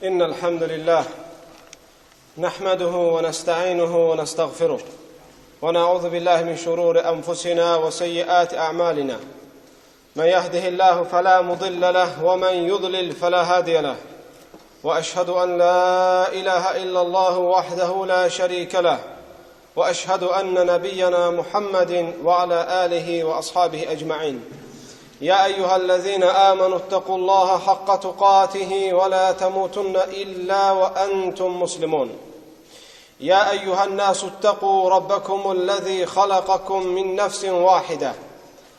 إن الحمد لله نحمده ونستعينه ونستغفره ونعوذ بالله من شرور أنفسنا وسيئات أعمالنا من يهده الله فلا مضل له ومن يضلل فلا هادي له وأشهد أن لا إله إلا الله وحده لا شريك له وأشهد أن نبينا محمد وعلى آله وأصحابه أجمعين يا أيها الذين آمنوا اتقوا الله حق تقاته ولا تموتن إلا وأنتم مسلمون يا أيها الناس اتقوا ربكم الذي خلقكم من نفس واحدة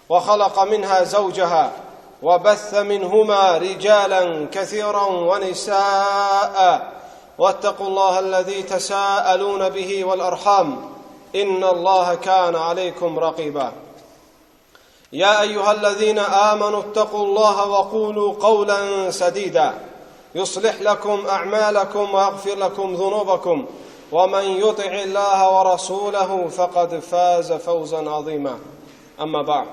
وخلق منها زوجها وبث منهما رجالا كثيرا ونساء واتقوا الله الذي تساءلون به والأرحام إن الله كان عليكم رقيبا يا أيها الذين آمنوا اتقوا الله وقولوا قولا سديدا يصلح لكم أعمالكم ويغفر لكم ذنوبكم ومن يطع الله ورسوله فقد فاز فوزا عظيما أما بعد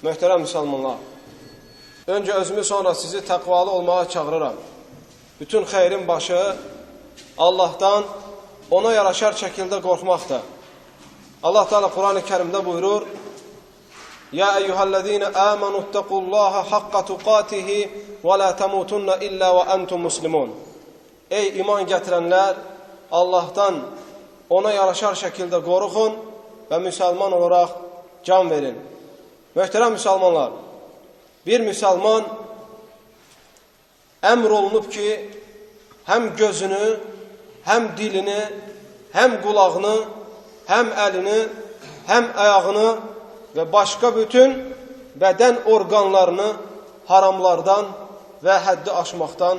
Möhtərəm müsəlmanlar, öncə özümü sonra sizi təqvalı olmağa çağırıram. Bütün xeyrin başı Allah'tan ona yaraşar şəkildə qorxmaqdır. Allah Teala Kur'an-ı Kerim'de buyurur: Ya eyyühellezine amenu ittaqullaha hakka tuqatihi ve la temutunna illa ve entum muslimun. Ey iman getirenler, Allah'tan ona yaraşar şəkildə qorxun ve Müslüman olarak can verin. Möhtərəm müsəlmanlar, bir müsəlman əmr olunub ki, həm gözünü, həm dilini, həm qulağını, həm əlini, həm ayağını və başqa bütün bədən orqanlarını haramlardan və həddi aşmaqdan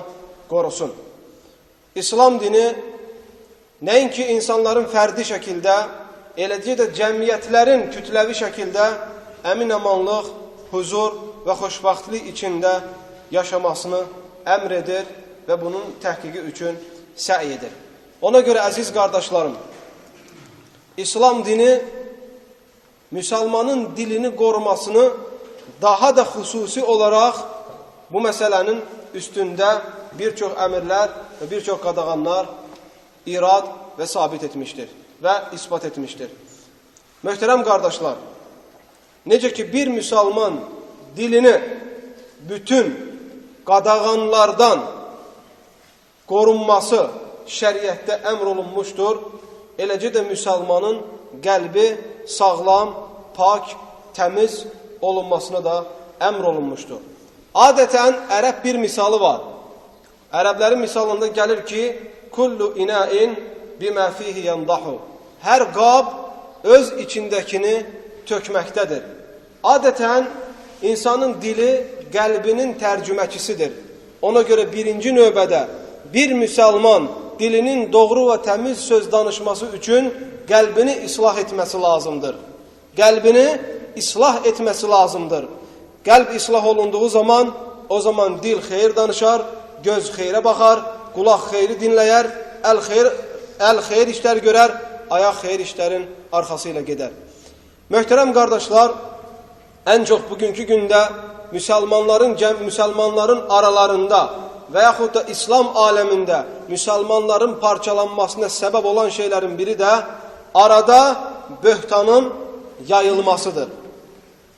qorusun. İslam dini nəinki insanların fərdi şəkildə, eləcə də cəmiyyətlərin kütləvi şəkildə əmin-amanlıq, huzur və xoşbəxtlik içində yaşamasını əmr edir və bunun təhqiqi üçün səy edir. Ona görə əziz qardaşlarım, İslam dini Müsəlmanın dilini qorumasını daha da xüsusi olaraq bu məsələnin üstündə bir çox əmirlər və bir çox qadağanlar irad və sabit etmişdir və ispat etmişdir. Möhtərəm qardaşlar, necə ki bir müsəlman dilini bütün qadağanlardan qorunması şəriətdə əmr olunmuşdur, eləcə də müsəlmanın qəlbi sağlam, pak, təmiz olunmasına da əmr olunmuşdur. Adətən ərəb bir misalı var. Ərəblərin misalında gəlir ki, kullu inəin bimə fihi yandahu. Hər qab öz içindəkini tökməkdədir. Adətən insanın dili qəlbinin tərcüməkisidir. Ona görə birinci növbədə bir müsəlman dilinin doğru və təmiz söz danışması üçün qəlbini islah etməsi lazımdır. Qəlbini islah etməsi lazımdır. Qəlb islah olunduğu zaman, o zaman dil xeyir danışar, göz xeyrə baxar, qulaq xeyri dinləyər, əl xeyir işlər görər, ayaq xeyir işlərin arxası ilə gedər. Möhtərəm qardaşlar, ən çox bugünkü gündə müsəlmanların aralarında və yaxud da İslam aləmində müsəlmanların parçalanmasına səbəb olan şeylərin biri də arada böhtanın yayılmasıdır.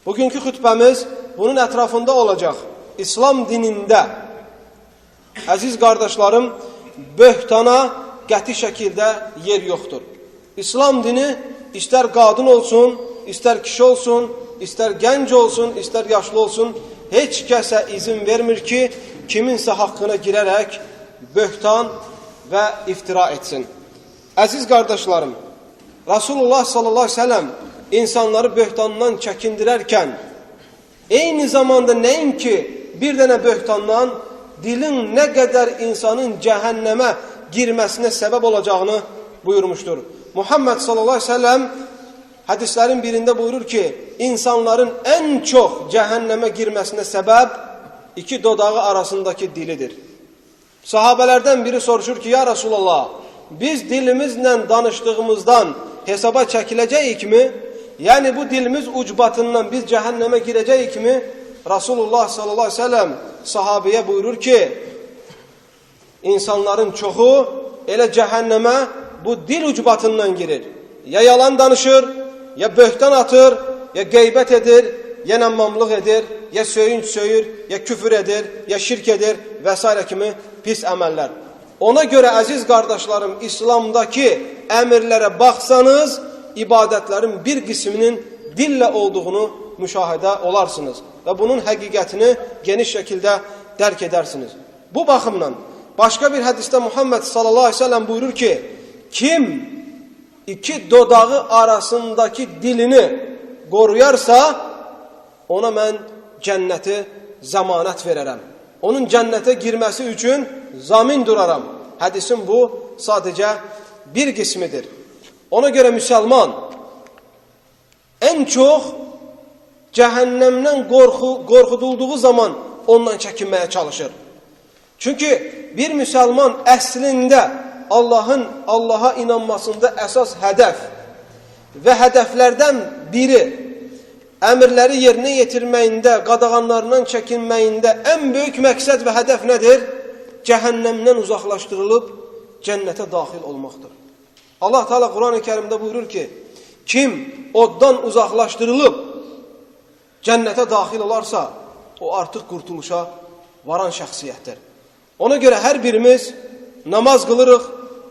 Bugünkü xütbəmiz bunun ətrafında olacaq. İslam dinində, əziz qardaşlarım, böhtana qəti şəkildə yer yoxdur. İslam dini istər qadın olsun, istər kişi olsun, istər gənc olsun, istər yaşlı olsun, heç kəsə izin vermir ki, kiminsə haqqına girərək böhtan və iftira etsin. Əziz qardaşlarım, Rasulullah sallallahu aleyhi ve sellem insanları böhtandan çəkindirərkən, eyni zamanda nəinki bir dənə böhtandan dilin nə qədər insanın cəhənnəmə girməsinə səbəb olacağını buyurmuşdur. Muhammed sallallahu aleyhi ve sellem hədislərin birində buyurur ki, insanların ən çox cəhənnəmə girməsinə səbəb iki dodağı arasındakı dilidir. Sahabələrdən biri soruşur ki, ya Resulallah, biz dilimizlə danışdığımızdan hesaba çəkiləcəyikmi? Yəni bu dilimiz ucbatından biz cəhənnəmə girəcəyikmi? Rasulullah sallallahu aleyhi ve sellem sahabiyə buyurur ki, İnsanların çoxu elə cəhənnəmə bu dil ucbatından girir. Ya yalan danışır, ya böhtan atır, ya qeybət edir, ya nəmmamlıq edir, ya söyünç söyür, ya küfür edir, ya şirk edir və s. kimi pis əməllər. Ona görə əziz qardaşlarım, İslamdakı əmirlərə baxsanız, ibadətlərin bir qisminin dillə olduğunu müşahidə olarsınız və bunun həqiqətini geniş şəkildə dərk edərsiniz. Bu baxımdan başqa bir hədisdə Muhammed sallallahu aleyhi ve sellem buyurur ki, kim iki dodağı arasındakı dilini qoruyarsa, ona mən cənnəti zəmanət verərəm. Onun cənnətə girməsi üçün zamin duraram. Hədisin bu sadəcə bir qismidir. Ona görə müsəlman ən çox cəhənnəmdən qorxudulduğu zaman ondan çəkinməyə çalışır. Çünki bir müsəlman əslində Allaha inanmasında əsas hədəf və hədəflərdən biri əmirləri yerinə yetirməyində, qadağanlarından çəkinməyində ən böyük məqsəd və hədəf nədir? Cəhənnəmdən uzaqlaşdırılıb cənnətə daxil olmaqdır. Allah Teala Quran-ı Kərimdə buyurur ki, kim oddan uzaqlaşdırılıb cənnətə daxil olarsa, o artıq qurtuluşa varan şəxsiyyətdir. Ona görə hər birimiz namaz qılırıq,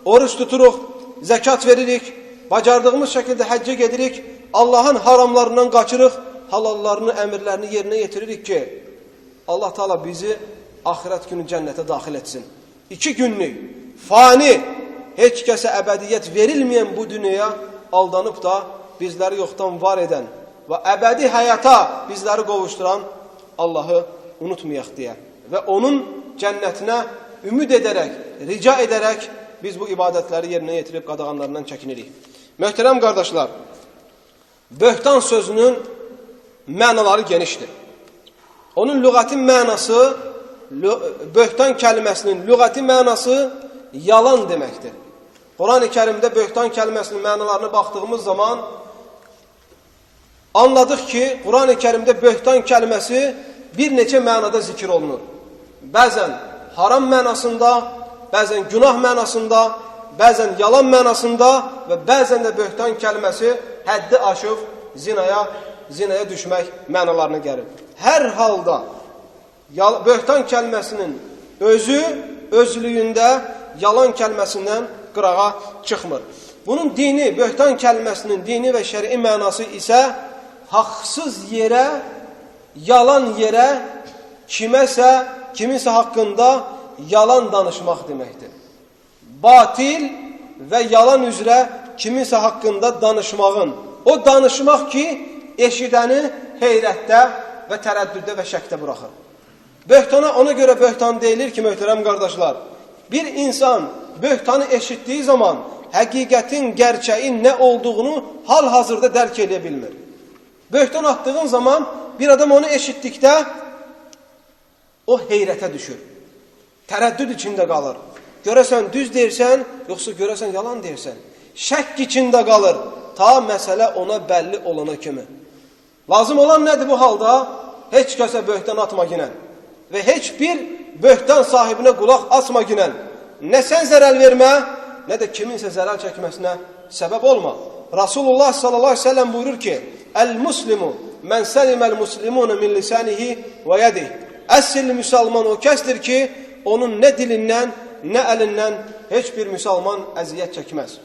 oruç tuturuq, zəkat veririk, bacardığımız şəkildə həccə gedirik, Allahın haramlarından qaçırıq, halallarını, əmirlərini yerinə yetiririk ki, Allah Teala bizi axirət günü cənnətə daxil etsin. 2 günlük, fani, heç kəsə əbədiyyət verilməyən bu dünyaya aldanıb da bizləri yoxdan var edən və əbədi həyata bizləri qovuşduran Allahı unutmayaq deyə və onun cənnətinə ümid edərək, rica edərək biz bu ibadətləri yerinə yetirib qadağanlarından çəkinirik. Möhtərəm qardaşlar, böhtan sözünün mənaları genişdir. Onun lüğəti mənası, böhtan kəlməsinin lüğəti mənası yalan deməkdir. Quran-ı Kərimdə böhtan kəlməsinin mənalarına baxdığımız zaman anladıq ki, Quran-ı Kərimdə böhtan kəlməsi bir neçə mənada zikr olunur. Bəzən haram mənasında, bəzən günah mənasında, bəzən yalan mənasında və bəzən də böhtan kəlməsi həddi aşıb zinaya düşmək mənalarına gəlir. Hər halda böhtan kəlməsinin özlüyündə yalan kəlməsindən qırağa çıxmır. Bunun böhtan kəlməsinin dini və şəri mənası isə haqsız yerə, yalan yerə, kiminsə haqqında yalan danışmaq deməkdir. Batil və yalan üzrə kiminsə haqqında danışmağın, o danışmaq ki, eşidəni heyrətdə və tərəddüddə və şəkdə buraxır. Böhtana ona görə böhtan deyilir ki, möhtərəm qardaşlar, bir insan böhtanı eşitdiyi zaman həqiqətin, gerçəyin nə olduğunu hal-hazırda dərk edə bilmir. Böhtan atdığın zaman bir adam onu eşitdikdə o heyrətə düşür. Tərəddüd içində qalır. Görəsən düz deyirsən, yoxsa görəsən yalan deyirsən. Şəkk içində qalır. Ta məsələ ona bəlli olana kimi. Lazım olan nədir bu halda? Heç kəsə böhtan atma ginən. Və heç bir böhtan sahibinə qulaq asma ginən. Nə sən zərər vermə, nə də kiminsə zərər çəkməsinə səbəb olma. Rasulullah sallallahu aleyhi ve sellem buyurur ki, El-muslimu mən səliməl muslimuna min lisanihi və yedih. Əsl müsəlman o kəsdir ki, onun nə dilindən, nə əlindən heç bir müsəlman əziyyət çəkməz.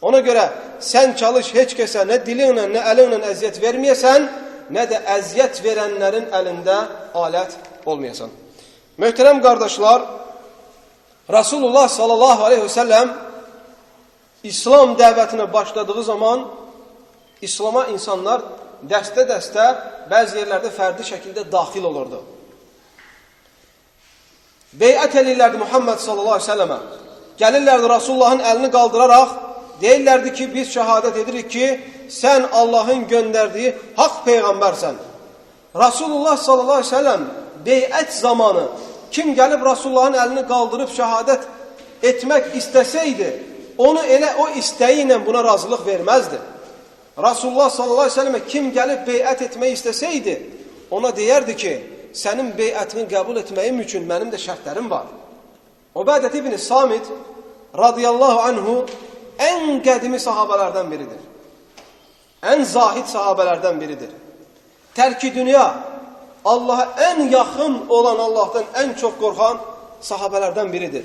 Ona görə sən çalış heç kəsə nə dilinlə, nə əlinlə əziyyət verməyəsən, nə də əziyyət verənlərin əlində alət olmayasan. Möhtərəm qardaşlar, Rasulullah sallallahu aleyhi ve sellem İslam dəvətinə başladığı zaman İslama insanlar dəstə-dəstə bəzi yerlərdə fərdi şəkildə daxil olurdu. Beyət eləyirlərdi Muhammed sallallahu aleyhi ve sellemə. Gəlirlərdi Rasulullahın əlini qaldıraraq, deyirlərdi ki, biz şəhadət edirik ki, sən Allahın göndərdiyi haqq peyğəmbərsən. Rasulullah sallallahu aleyhi ve sellem beyət zamanı kim gəlib Rasulullahın əlini qaldırıb şəhadət etmək istəsəydi, onu elə o istəyi ilə buna razılıq verməzdi. Rasulullah sallallahu aleyhi ve sellemə kim gəlib beyət etmək istəsəydi, ona deyərdi ki, sənin beyətini qəbul etməyim üçün mənim də şərtlərim var. Ubadət ibn Samit radiyallahu anhu ən qədimi sahabələrdən biridir. Ən zahid sahabələrdən biridir. Tərki dünya, Allaha ən yaxın olan, Allahdan ən çox qorxan sahabələrdən biridir.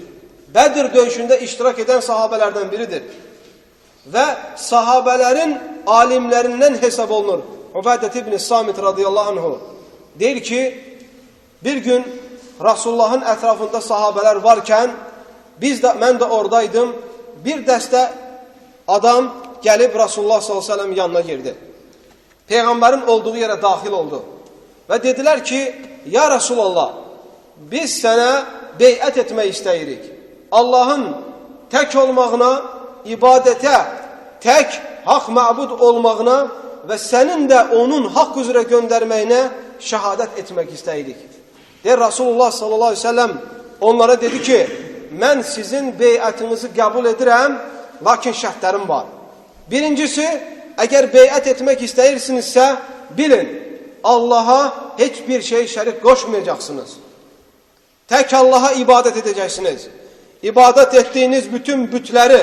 Bədir döyüşündə iştirak edən sahabələrdən biridir. Və sahabələrin alimlərindən hesab olunur. Ubadət ibn Samit radiyallahu anhu deyir ki, bir gün Rasulullahın ətrafında sahabələr varkən, mən də oradaydım, bir dəstə adam gəlib Rasulullah sallallahu aleyhi ve sellem yanına girdi. Peyğəmbərin olduğu yerə daxil oldu. Və dedilər ki, ya Rasulallah, biz sənə beyət etmək istəyirik. Allahın tək olmağına, ibadətə, tək haqq məbud olmağına və sənin də onun haqq üzrə göndərməyinə şəhadət etmək istəyirik. Deyir Rasulullah sallallahu aleyhi ve sellem onlara dedi ki, mən sizin beyətinizi qəbul edirəm, lakin şərtlərim var. Birincisi, əgər beyət etmək istəyirsinizsə, bilin, Allaha heç bir şey şərik qoşmayacaqsınız. Tək Allaha ibadət edəcəksiniz. İbadət etdiyiniz bütün bütləri,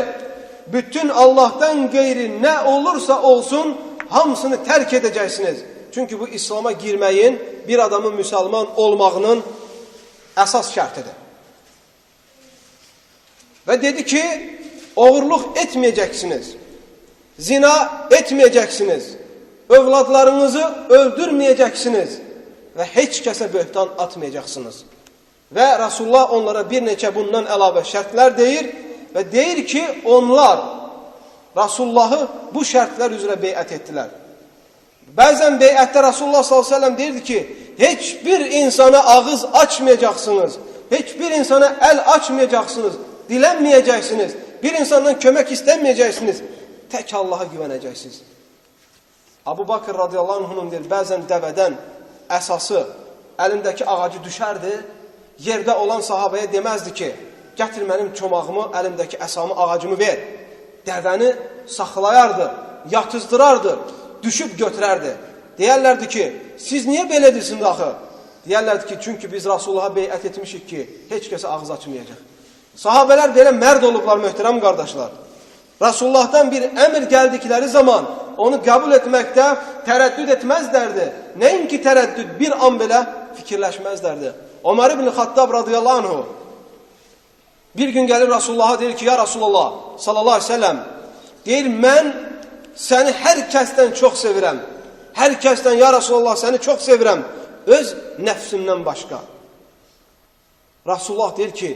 bütün Allahdan qeyri nə olursa olsun, hamısını tərk edəcəksiniz. Çünki bu İslam'a girməyin, bir adamın müsəlman olmağının əsas şərtidir. Və dedi ki, oğurluq etməyəcəksiniz, zina etməyəcəksiniz, övladlarınızı öldürməyəcəksiniz və heç kəsə böhtan atmayacaqsınız. Və Rasulullah onlara bir neçə bundan əlavə şərtlər deyir və deyir ki, onlar Rasulullahı bu şərtlər üzrə beyət etdilər. Bəzən beyətdə Rasulullah sallallahu aleyhi ve sellem deyirdi ki, heç bir insana ağız açmayacaqsınız, heç bir insana əl açmayacaqsınız, dilənməyəcəksiniz, bir insandan kömək istəməyəcəksiniz, tək Allaha güvənəcəksiniz. Abu Bakr radiyallahu anh'un deyir, bəzən dəvədən əsası əlindəki ağacı düşərdi, yerdə olan sahabəyə deməzdi ki, gətir mənim çomağımı, əlimdəki əsamı, ağacımı ver. Dəvəni saxlayardı, yatızdırardı, düşüb götürərdi. Deyərlərdi ki, siz niyə belə edirsiniz axı? Deyərlərdi ki, çünki biz Rasulullah'a beyət etmişik ki, heç kəsə ağız açmayacaq. Sahabələr belə mərd olublar, möhtərəm qardaşlar. Rasulullah'dan bir əmr gəldikləri zaman onu qəbul etməkdə tərəddüd etməzlərdi. Nəinki tərəddüd, bir an belə fikirləşməzlərdi. Ömər ibn Xattab radiyallahu anhu bir gün gəlir Rasulullah'a deyir ki, ya Rasulullah sallallahu aleyhi ve sellem, deyir, mən səni hər kəsdən çox sevirəm. Hər kəsdən, ya Rasulullah, səni çox sevirəm. Öz nəfsimdən başqa. Rasulullah deyir ki,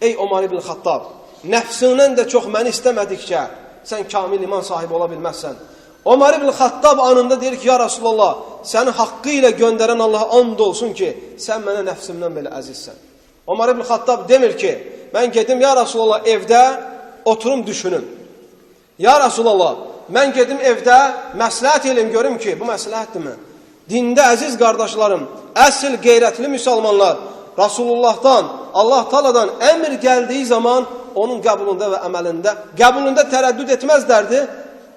ey Ömər ibn Xattab, nəfsindən də çox məni istəmədikcə sən kamil iman sahibi ola bilməzsən. Ömər ibn Xattab anında deyir ki, ya Rasulullah, səni haqqı ilə göndərən Allaha and olsun ki, sən mənə nəfsimdən belə əzizsən. Ömər ibn Xattab demir ki, mən gedim, ya Rasulullah, evdə oturum düşünüm. Ya Rasulullah, mən gedim evdə məsləhət elim, görüm ki, bu məsləhətdirmi? Dində əziz qardaşlarım, əsl qeyrətli müsəlmanlar, Rasulullah'dan, Allah Taala'dan əmr gəldiyi zaman onun qəbulunda və əməlində, qəbulunda tərəddüd etməzlərdi,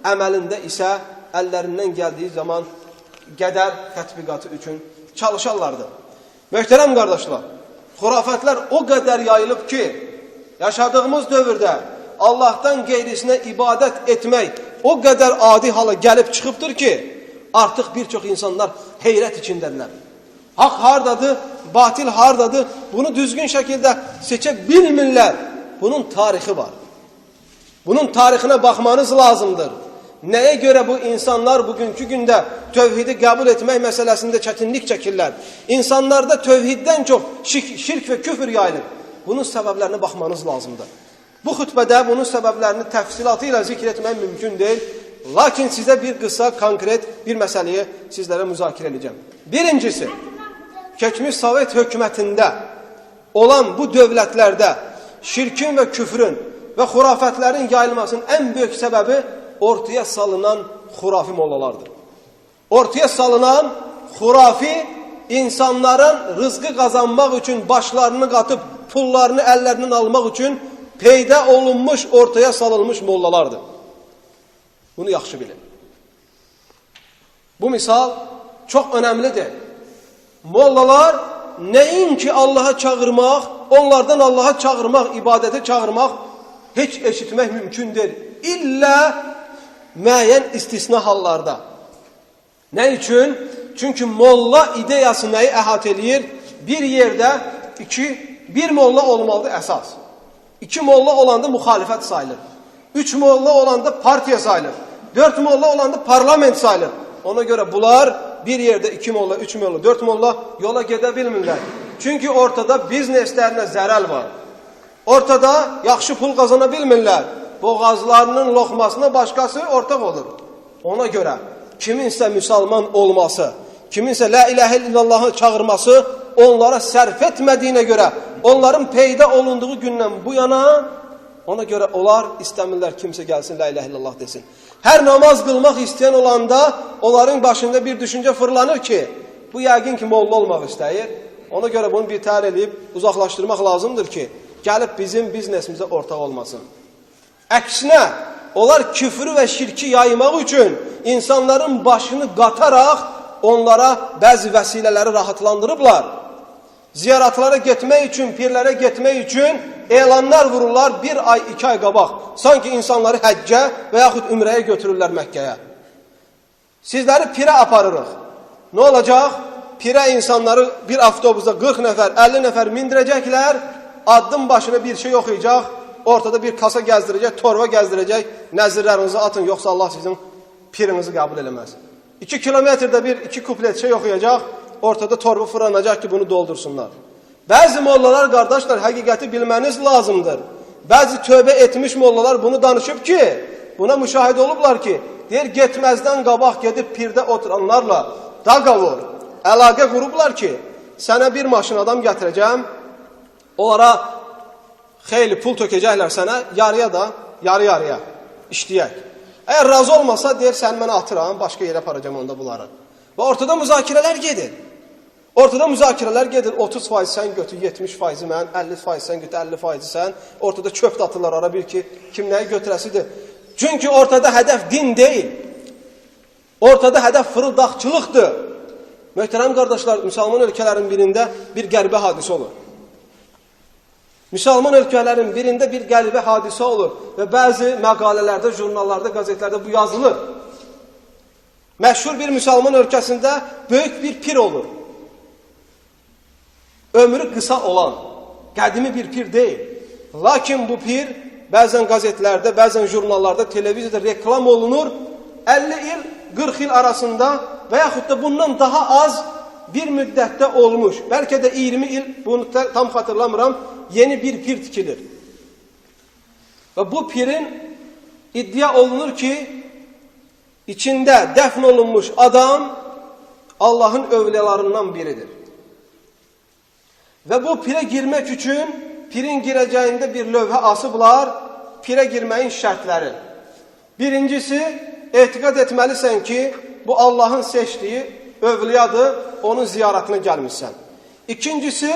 əməlində isə əllərindən gəldiyi zaman qədər tətbiqatı üçün çalışarlardı. Möhtərəm qardaşlar, xurafətlər o qədər yayılıb ki, yaşadığımız dövrdə Allah'tan qeyrisinə ibadət etmək o qədər adi hala gəlib çıxıbdır ki, artıq bir çox insanlar heyrət içindədirlər. Haqq hardadır, batil hardadır, bunu düzgün şəkildə seçə bilmirlər. Bunun tarixi var. Bunun tarixinə baxmanız lazımdır. Nəyə görə bu insanlar bugünkü gündə tövhidi qəbul etmək məsələsində çətinlik çəkirlər? İnsanlarda tövhiddən çox şirk və küfür yayılır. Bunun səbəblərinə baxmanız lazımdır. Bu xütbədə bunun səbəblərini təfsilatı ilə zikr etmək mümkün deyil. Lakin sizə bir qısa, konkret bir məsələyi sizlərə müzakirə edəcəm. Birincisi, keçmiş Sovet hökumətində olan bu dövlətlərdə şirkin və küfrün və xurafətlərin yayılmasının ən böyük səbəbi ortaya salınan xurafi mollalardır. Ortaya salınan xurafi insanların rızqı qazanmaq üçün başlarını qatıb pullarını əllərindən almaq üçün peyda olunmuş, ortaya salınmış mollalardır. Bunu yaxşı bilin. Bu misal çox önəmlidir. Mollalar nəinki Allaha çağırmaq, onlardan Allah'a çağırmaq, ibadətə çağırmaq heç eşitmək mümkün deyil. İllə müəyyən istisna hallarda. Nə üçün? Çünki molla ideyası nəyi əhatə eləyir? Bir yerdə bir molla olmalıdır əsas. 2 molla olanda müxalifət sayılır. 3 molla olanda partiya sayılır. 4 molla olanda parlament sayılır. Ona görə bunlar bir yerdə 2 molla, 3 molla, 4 molla yola gedə bilmirlər. Çünki ortada bizneslərinə zərəl var. Ortada yaxşı pul qazana bilmirlər. Boğazlarının loxmasına başqası ortaq olur. Ona görə kiminsə müsəlman olması, kiminsə la ilahə illallahı çağırması onlara sərf etmədiyinə görə, onların peyda olunduğu gündən bu yana, ona görə onlar istəmirlər kimsə gəlsin la ilahə illallah desin. Hər namaz qılmaq istəyən olanda onların başında bir düşüncə fırlanır ki, bu yəqin ki molla olmaq istəyir. Ona görə bunu bir təhər edib uzaqlaşdırmaq lazımdır ki, gəlib bizim biznesimizə ortaq olmasın. Əksinə, onlar küfrü və şirki yaymaq üçün insanların başını qataraq onlara bəzi vəsilələri rahatlandırıblar. Ziyaratlara getmək üçün, pirlərə getmək üçün elanlar vururlar 1 ay, 2 ay qabaq. Sanki insanları həccə və yaxud ümrəyə götürürlər Məkkəyə. Sizləri pirə aparırıq. Nə olacaq? Pirə insanları bir avtobusa 40 nəfər, 50 nəfər mindirəcəklər. Addım başına bir şey oxuyacaq. Ortada bir kasa gəzdirəcək, torba gəzdirəcək. Nəzirlərinizi atın, yoxsa Allah sizin pirinizi qəbul eləməz. 2 kilometrdə bir 2 kuplet şey oxuyacaq. Ortada torba fırlanacaq ki bunu doldursunlar. Bəzi mollalar qardaşlar həqiqəti bilməniz lazımdır. Bəzi tövbə etmiş mollalar bunu danışıb ki, buna müşahidə olublar ki, deyir getməzdən qabaq gedib pirdə oturanlarla daqavur, əlaqə qurublar ki, sənə bir maşın adam gətirəcəm, onlara xeyli pul tökəcəklər sənə, yarıya da, yarı-yarıya işləyək. Əgər razı olmasa, deyir, sən mənə atıram, başqa yerə aparacam onda bunları. Və ortada müzakirələr gedir. Ortada müzakirələr gedir, 30% sən götür, 70% mən, 50% sən götür, 50% sən. Ortada çöp atırlar ara bir ki, kim nəyi götürəsidir. Çünki ortada hədəf din deyil. Ortada hədəf fırıldaqçılıqdır. Möhtərəm qardaşlar, müsəlman ölkələrin birində bir qəribə hadisə olur. Müsəlman ölkələrin birində bir qəribə hadisə olur və bəzi məqalələrdə, jurnallarda, qəzetlərdə bu yazılır. Məşhur bir müsəlman ölkəsində böyük bir pir olur. Ömrü qısa olan, qədimi bir pir deyil. Lakin bu pir bəzən qəzetlərdə, bəzən jurnallarda, televiziyada reklam olunur. 50 il, 40 il arasında və yaxud da bundan daha az bir müddətdə olmuş. Bəlkə də 20 il, bunu tam xatırlamıram, yeni bir pir tikilir. Və bu pirin iddia olunur ki, içində dəfn olunmuş adam Allahın övliyalarından biridir. Və bu pirə girmək üçün pirin girəcəyində bir lövhə asıblar, pirə girməyin şərtləri. Birincisi, etiqad etməlisən ki, bu Allahın seçdiyi övliyadır, onun ziyarətinə gəlmişsən. İkincisi,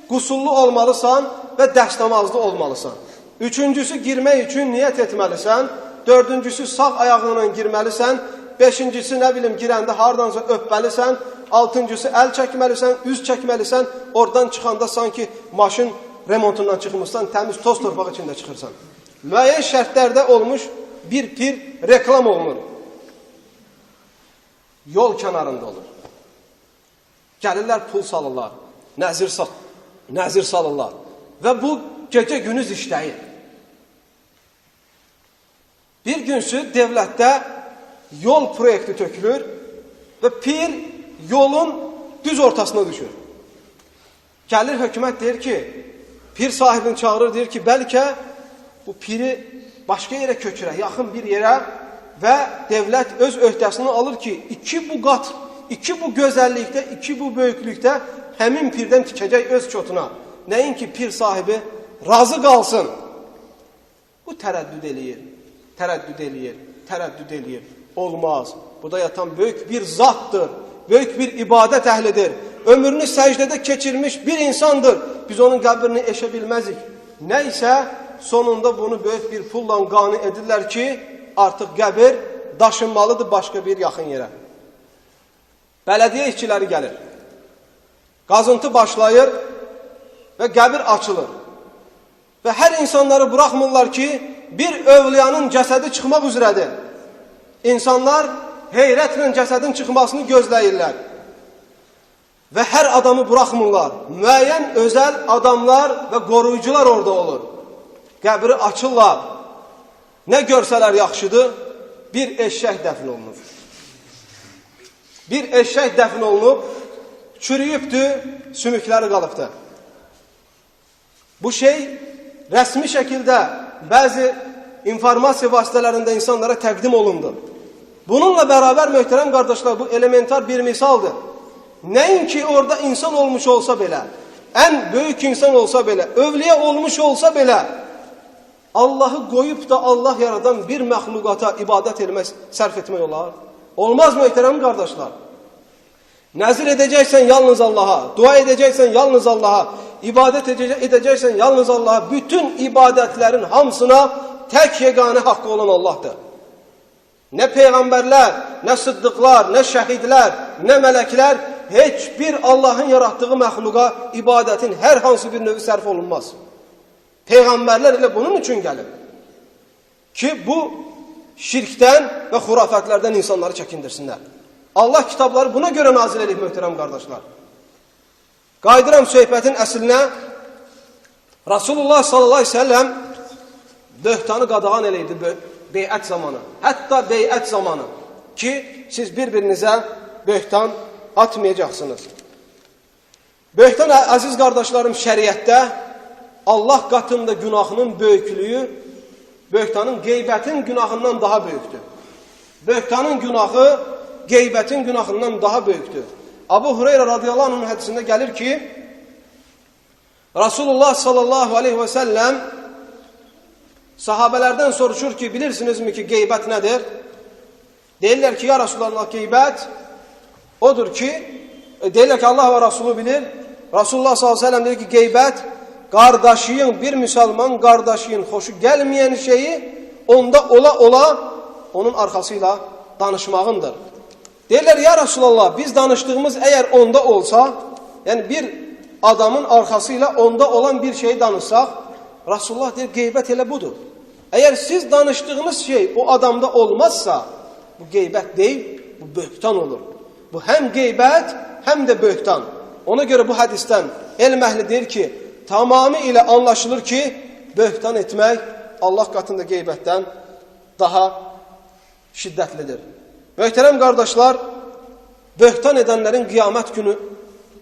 qusullu olmalısan və dəstəmazlı olmalısan. Üçüncüsü, girmək üçün niyyət etməlisən. Dördüncüsü, sağ ayağınla girməlisən. Beşincisi, nə bilim, girəndə hardansa öpməlisən. Altıncısı, əl çəkməlisən, üz çəkməlisən. Oradan çıxanda sanki maşın remontundan çıxmışsan, təmiz toz torpaq içində çıxırsan. Müəyyən şərtlərdə olmuş bir pir reklam olunur. Yol kənarında olur. Gəlirlər, pul salırlar, nəzir salırlar. Və bu gecə günüz işləyir. Bir günsü devlətdə yol proyekti tökülür və pir yolun düz ortasına düşür. Gəlir hökumət deyir ki, pir sahibini çağırır, deyir ki, bəlkə bu piri başqa yerə köçürək, yaxın bir yerə və devlət öz öhdəsini alır ki, iki bu gözəllikdə, iki bu böyüklükdə həmin pirdən tikəcək öz çotuna. Nəinki pir sahibi razı qalsın. Bu tərəddüd eləyir. Olmaz. Burada yatan böyük bir zatdır. Böyük bir ibadət əhlidir. Ömrünü səcdədə keçirmiş bir insandır. Biz onun qəbrini eşə bilməzik. Nəysə, sonunda bunu böyük bir pulla qani edirlər ki, artıq qəbir daşınmalıdır başqa bir yaxın yerə. Bələdiyyə işçiləri gəlir. Qazıntı başlayır. və qəbir açılır. Və hər insanları buraxmırlar ki, bir övliyanın cəsədi çıxmaq üzrədir. İnsanlar heyrətlə cəsədin çıxmasını gözləyirlər. Və hər adamı buraxmırlar. Müəyyən özəl adamlar və qoruyucular orada olur. Qəbri açırlar. Nə görsələr yaxşıdır? Bir eşşək dəfn olunur. Bir eşşək dəfn olunub, çürüyübdür, sümükləri qalıbdır. Bu şey rəsmi şəkildə bəzi informasiya vasitələrində insanlara təqdim olundu. Bununla bərabər möhtərəm qardaşlar, bu elementar bir misaldır. Nəinki orada insan olmuş olsa belə, ən böyük insan olsa belə, övliyə olmuş olsa belə, Allahı qoyub da Allah yaradan bir məxluqata ibadət etmək, sərf etmək olar. Olmaz möhtərəm qardaşlar. Nəzir edəcəksən yalnız Allaha, dua edəcəksən yalnız Allaha, ibadət edəcəksən yalnız Allaha, bütün ibadətlərin hamısına tək yeganə haqqı olan Allahdır. Nə peyğəmbərlər, nə sıddıqlar, nə şəhidlər, nə mələklər, heç bir Allahın yaratdığı məxluqa ibadətin hər hansı bir növü sərf olunmaz. Peyğəmbərlər elə bunun üçün gəlib ki, bu şirkdən və xurafətlərdən insanları çəkindirsinlər. Allah kitabları buna görə nazil edib, möhtərəm qardaşlar. Qayıdıram söhbətin əslinə. Rasulullah sallallahu aleyhi ve sellem böhtanı qadağan eləyirdi beyət zamanı. Hətta beyət zamanı ki, siz bir-birinizə böhtan atmayacaqsınız. Böhtan, əziz qardaşlarım, şəriətdə Allah qatında günahının böyüklüyü böhtanın, qeybətin günahından daha böyükdür. Böhtanın günahı qeybətin günahından daha böyükdür. Abu Hureyra radıyallahu anh'ın hədisində gəlir ki, Rasulullah sallallahu aleyhi ve sellem sahabələrdən soruşur ki, bilirsinizmi ki, qeybət nədir? Deyirlər ki, ya Resulullah, qeybət odur ki, deyirlər ki, Allah və Rasulü bilir. Rasulullah sallallahu aleyhi ve sellem deyir ki, qeybət qardaşıyın, bir müsəlman qardaşıyın xoşu gəlməyən şeyi onda ola onun arxasıyla danışmağındır. Deyirlər, ya Resulallah, biz danışdığımız əgər onda olsa, yəni bir adamın arxasıyla onda olan bir şeyi danışsaq, Rasulullah deyir, qeybət elə budur. Əgər siz danışdığınız şey o adamda olmazsa, bu qeybət deyil, bu böhtan olur. Bu həm qeybət, həm də böhtan. Ona görə bu hədisdən elm əhli deyir ki, tamamilə anlaşılır ki, böhtan etmək Allah qatında qeybətdən daha şiddətlidir. Möhtərəm qardaşlar, böhtan edənlərin qiyamət günü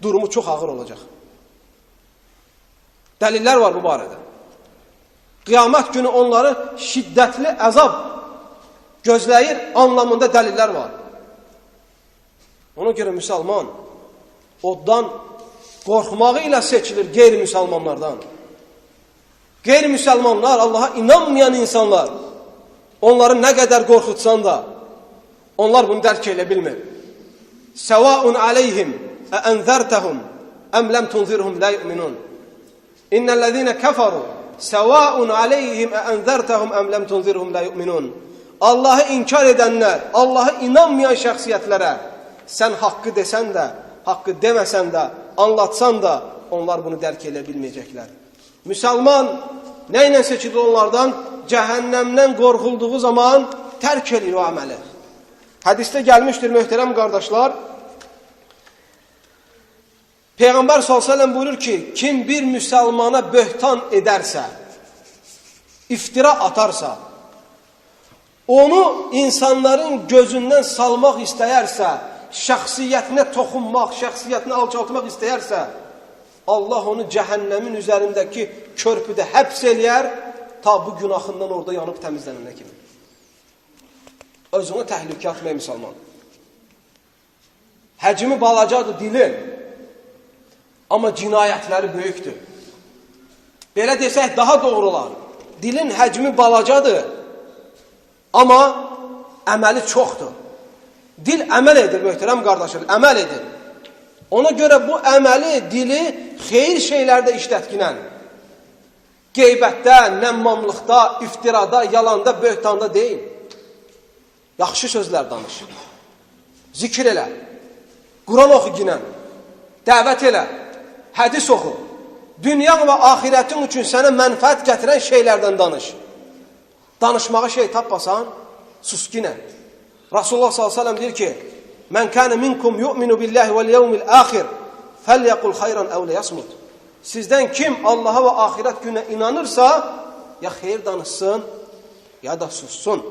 durumu çox ağır olacaq. Dəlillər var bu barədə. Qiyamət günü onları şiddətli əzab gözləyir anlamında dəlillər var. Ona görə müsəlman oddan qorxmağı ilə seçilir qeyri-müsəlmanlardan. Qeyri-müsəlmanlar, Allaha inanmayan insanlar, onları nə qədər qorxutsan da, onlar bunu dərk elə bilmir. Səvaun aleyhim ənzərtəhum əm ləm tunzirhum la yu'minun. İnnellezine kafaru səvaun aleyhim ənzərtəhum əm ləm tunzirhum la yu'minun. Allahı inkar edənlər, Allahı inanmayan şəxsiyyətlərə sən haqqı desən də, haqqı deməsən də, anlatsan da onlar bunu dərk elə bilməyəcəklər. Müsəlman nə ilə seçilir onlardan? Cəhənnəmdən qorxulduğu zaman tərk edir o əməli. Hədisdə gəlmişdir möhtərəm qardaşlar. Peyğəmbər s.ə.v buyurur ki, kim bir müsəlmana böhtan edərsə, iftira atarsa, onu insanların gözündən salmaq istəyərsə, şəxsiyyətinə toxunmaq, şəxsiyyətini alçaltmaq istəyərsə, Allah onu cəhənnəmin üzərindəki körpüdə həbs eləyər, ta bu günahından orada yanıb təmizlənənə kimi. Özünü təhlükə atmaya müsəlman. Həcmi balacadır dili, amma cinayətləri böyükdür. Belə desək daha doğru olar. Dilin həcmi balacadır, amma əməli çoxdur. Dil əməl edir, möhtərəm qardaşlar, əməl edir. Ona görə bu əməli, dili xeyir şeylərdə işlətginən. Qeybətdə, nəmmamlıqda, iftirada, yalanda, böhtanda deyil. Yaxşı sözlər danış. Zikr elə. Quran oxu ginən. Dəvət elə. Hədis oxu. dünya və axirətin üçün sənə mənfəət gətirən şeylərdən danış. Danışmağa şey tapmasan, sus ki nə? Rasulullah s.ə.v deyir ki, mən kənə minkum yu'minu billahi vəl yevmil axir, fəlyəqul xayran əvlə yasmud. Sizdən kim Allaha və axirət günə inanırsa, ya xeyir danışsın, ya da sussun.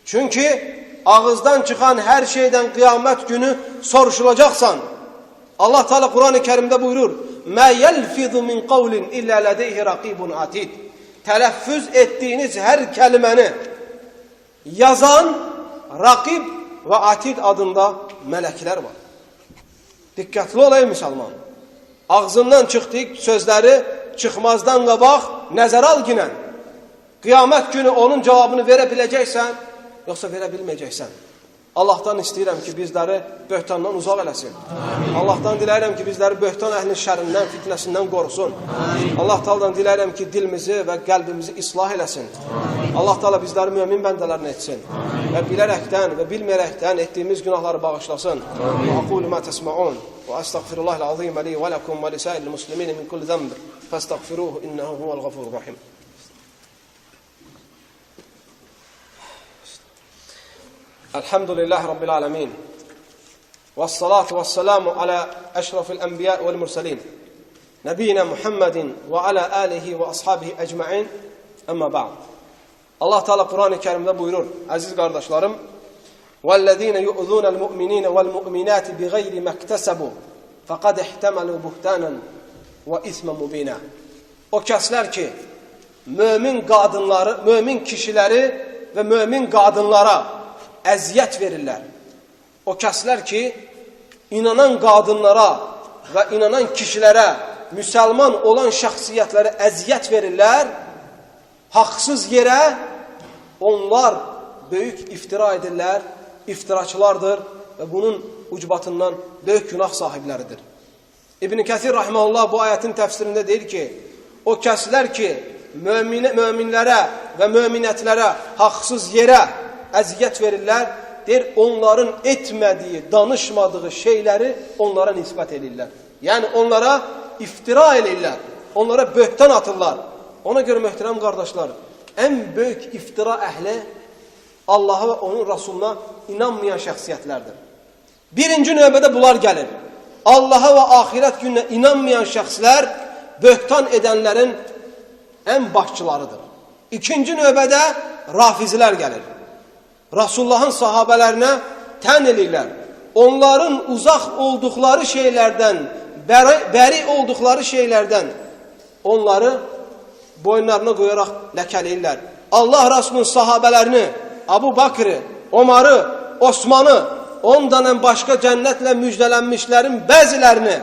Çünki ağızdan çıxan hər şeydən qiyamət günü soruşulacaqsan. Allah Teala Quran-ı Kərimdə buyurur, mə yəlfizu min qavlin illə lədeyhi raqibun atid. Tələffüz etdiyiniz hər kəliməni yazan raqib və atid adında mələklər var. Diqqətli olayım müsəlman. Ağzından çıxdığı sözləri çıxmazdan qabaq nəzər al ginən. Qiyamət günü onun cavabını verə biləcəksən, yoxsa verə bilməyəcəksən. Allahdan istəyirəm ki, bizləri böhtandan uzaq eləsin. Amin. Allahdan diləyirəm ki, bizləri böhtan əhlinin şərindən, fitnəsindən qorusun. Amin. Allah Taala'dan diləyirəm ki, dilimizi və qəlbimizi islah eləsin. Amin. Allah Taala bizləri mömin bəndələrini etsin. Amin. Və bilərəkdən və bilməyərəkdən etdiyimiz günahları bağışlasın. Aqulu ma tesma'un və estağfirullahal azim li və lakum və lisa'il muslimin min kulli zənb fastağfiruhu innehu huvel gafurur rahim. Elhamdülillahi Rabbil alemin. Vessalatu vesselamu ala eşrafil enbiya vel mursalin. Nebiyina Muhammedin ve ala alihi ve ashabihi ecma'in. Amma ba'd. Allah Teala Kur'an-ı Kerim'de buyurur. Aziz kardeşlerim. وَالَّذ۪ينَ يُؤْذُونَ الْمُؤْمِنِينَ وَالْمُؤْمِنَاتِ بِغَيْرِ مَكْتَسَبُوا فَقَدْ اِحْتَمَلُوا بُهْتَانًا وَاِثْمًا مُب۪ينًا. O kəslər ki, mümin kişiləri və mümin qadınlara əziyyət verirlər. O kəslər ki, inanan qadınlara və inanan kişilərə, müsəlman olan şəxsiyyətlərə əziyyət verirlər, haqsız yerə onlar böyük iftira edirlər, iftiraçılardır və bunun ucbatından böyük günah sahibləridir. İbn-i Kəthir rahimehullah bu ayətin təfsirində deyir ki, o kəslər ki, möminlərə və möminətlərə haqsız yerə əziyyət verirlər, deyir, onların etmədiyi, danışmadığı şeyləri onlara nisbət edirlər. Yəni, onlara iftira edirlər, onlara böhtan atırlar. Ona görə, möhtərəm qardaşlar, ən böyük iftira əhli Allaha və onun Rasuluna inanmayan şəxsiyyətlərdir. Birinci növbədə bunlar gəlir. Allaha və axirət gününə inanmayan şəxslər böhtan edənlərin ən başçılarıdır. İkinci növbədə rafizilər gəlir. Rasulullahın sahabələrinə tən eləyirlər. Onların uzaq olduqları şeylərdən, bəri olduqları şeylərdən onları boyunlarına qoyaraq ləkələyirlər. Allah Rasulunun sahabələrini, Abu Bakrı, Omarı, Osmanı, ondan başqa cənnətlə müjdələnmişlərin bəzilərini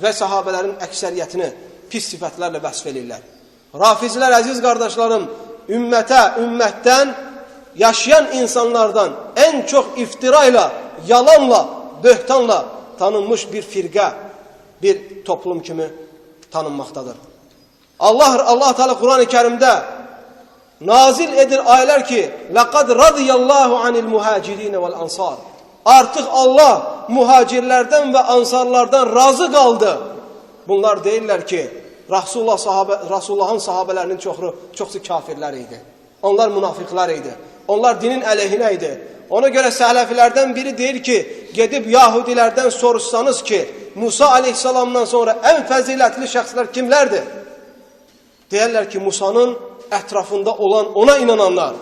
və sahabələrin əksəriyyətini pis sifətlərlə vəsf edirlər. Rafizlər, əziz qardaşlarım, ümmətdən yaşayan insanlardan ən çox iftirayla, yalanla, böhtanla tanınmış bir firqə, bir toplum kimi tanınmaqdadır. Allah Teala Kur'an-ı Kerim'de nazil edir ayələr ki, لَقَدْ رَضِيَ اللّٰهُ عَنِ الْمُهَاجِرِينَ وَالْأَنْصَارِ. Artıq Allah muhacirlərdən və ansarlardan razı qaldı. Bunlar deyirlər ki, Rasulullahın sahabələrinin çoxsu kafirlər idi. Onlar münafiqlər idi. Onlar dinin əleyhinə idi. Ona görə sələfilərdən biri deyir ki, gedib Yahudilərdən soruşsanız ki, Musa aleyhissalamdan sonra ən fəzilətli şəxslər kimlərdir? Deyirlər ki, Musa'nın ətrafında olan ona inananlar.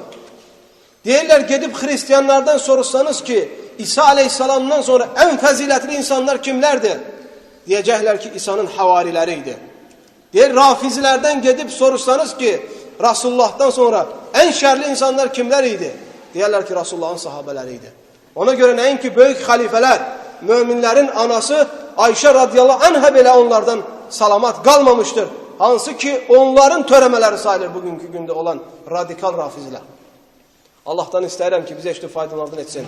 Deyirlər, gedib xristiyanlardan soruşsanız ki, İsa aleyhissalamdan sonra ən fəzilətli insanlar kimlərdir? Deyəcəklər ki, İsa'nın havariləri idi. Deyir, rafizilərdən gedib soruşsanız ki, Rasulullah'dan sonra ən şərli insanlar kimlər idi? Deyərlər ki, Rasulullah'ın sahabələri idi. Ona görə nəinki böyük xəlifələr, möminlərin anası Ayşə radiyallahu anhə belə onlardan salamat qalmamışdır. Hansı ki, onların törəmələri sayılır bugünkü gündə olan radikal rafizlər. Allah'tan istəyirəm ki, bizə eşitib faydalardan etsin.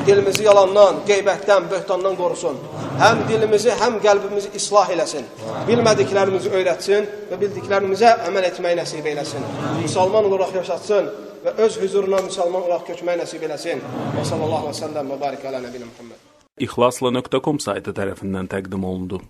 Dilimizi yalandan, qeybətdən, böhtandan qorusun. Həm dilimizi, həm qəlbimizi islah eləsin. Bilmədiklərimizi öyrətsin və bildiklərimizə əməl etməyi nəsib eləsin. Müsəlman olaraq yaşatsın və öz huzuruna müsəlman olaraq köçməyi nəsib eləsin. Və sallallahu aleyhi və səlləm və barik alə nəbinə Muhammed. İxlasla.com saytı tərəfindən təqdim olundu.